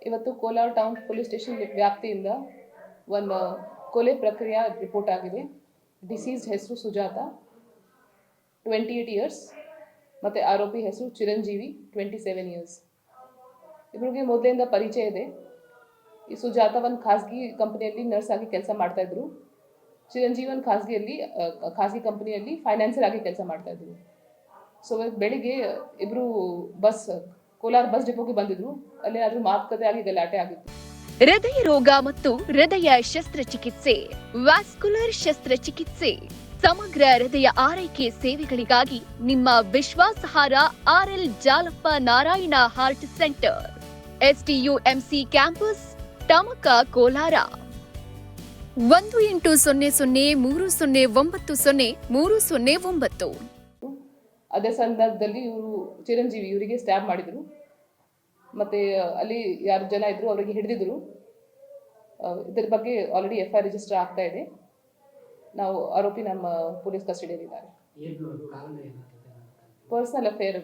ಇವತ್ತು Kolar town police station ವ್ಯಾಪ್ತಿಯಿಂದ ಒಂದು ಕೊಲೆ ಪ್ರಕ್ರಿಯೆ ರಿಪೋರ್ಟ್ ಆಗಿದೆ. ಡಿಸೀಸ್ಡ್ ಹೆಸರು ಸುಜಾತ 28 ಇಯರ್ಸ್ ಮತ್ತು ಆರೋಪಿ ಹೆಸರು ಚಿರಂಜೀವಿ 27 ಇಯರ್ಸ್. ಇಬ್ಬರಿಗೆ ಮೊದಲಿಂದ ಪರಿಚಯ ಇದೆ. ಈ ಸುಜಾತ ಒಂದು ಖಾಸಗಿ ಕಂಪನಿಯಲ್ಲಿ ನರ್ಸ್ ಆಗಿ ಕೆಲಸ ಮಾಡ್ತಾಯಿದ್ರು. ಚಿರಂಜೀವಿ ಒಂದು ಖಾಸಗಿ ಕಂಪನಿಯಲ್ಲಿ ಫೈನಾನ್ಸರ್ ಆಗಿ ಕೆಲಸ ಮಾಡ್ತಾಯಿದ್ರು. ಸೊ ಬೆಳಿಗ್ಗೆ ಇಬ್ಬರು ಕೋಲಾರ ಬಸ್ ಡಿಪೋಗೆ ಬಂದಿದ್ರು. ಅಲ್ಲಿ ಏನಾದರೂ ಮಾತುಕತೆ ಆಗಿ ಗಲಾಟೆ ಆಗಿತ್ತು. ಹೃದಯ ರೋಗ ಮತ್ತು ಹೃದಯ ಶಸ್ತ್ರಚಿಕಿತ್ಸೆ, ವ್ಯಾಸ್ಕುಲರ್ ಶಸ್ತ್ರಚಿಕಿತ್ಸೆ, ಸಮಗ್ರ ಹೃದಯ ಆರೈಕೆ ಸೇವೆಗಳಿಗಾಗಿ ನಿಮ್ಮ ವಿಶ್ವಾಸಾರ್ಹ RL Jalappa Narayana heart centre, STUMC campus, Tamaka, Kolar. 180030090309. ಅದೇ ಸಂದರ್ಭದಲ್ಲಿ ಇವರಿಗೆ ಸ್ಟ್ಯಾಬ್ ಮಾಡಿದ್ರು. ಮತ್ತು ಅಲ್ಲಿ ಯಾರು ಜನ ಇದ್ರು ಅವರಿಗೆ ಹಿಡಿದಿದ್ರು. ಇದರ ಬಗ್ಗೆ ಆಲ್ರೆಡಿ FIR ರಿಜಿಸ್ಟರ್ ಆಗ್ತಾ ಇದೆ. ನಾವು ಆರೋಪಿ ನಮ್ಮ ಪೊಲೀಸ್ ಕಸ್ಟಡಿಯಲ್ಲಿದ್ದಾರೆ. ಪರ್ಸನಲ್ ಅಫೇರ್,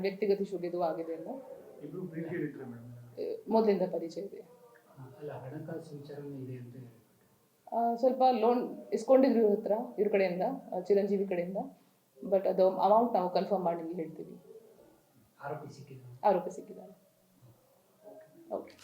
ವ್ಯಕ್ತಿಗತ ಶುದ್ಧಿದು ಆಗಿದೆ ಅಲ್ಲ, ಮೊದಲಿಂದ ಪರಿಚಯ ಇದೆ. ಸ್ವಲ್ಪ ಲೋನ್ ಇಸ್ಕೊಂಡಿದ್ರು ಇವ್ರ ಕಡೆಯಿಂದ, ಚಿರಂಜೀವಿ ಕಡೆಯಿಂದ. ಬಟ್ ಅದು ಅಮೌಂಟ್ ನಾವು ಕನ್ಫರ್ಮ್ ಮಾಡಿ ಹೇಳ್ತೀವಿ. ಆರೋಪಿ ಸಿಕ್ಕಿದ್ದಾನೆ. ಓಕೆ.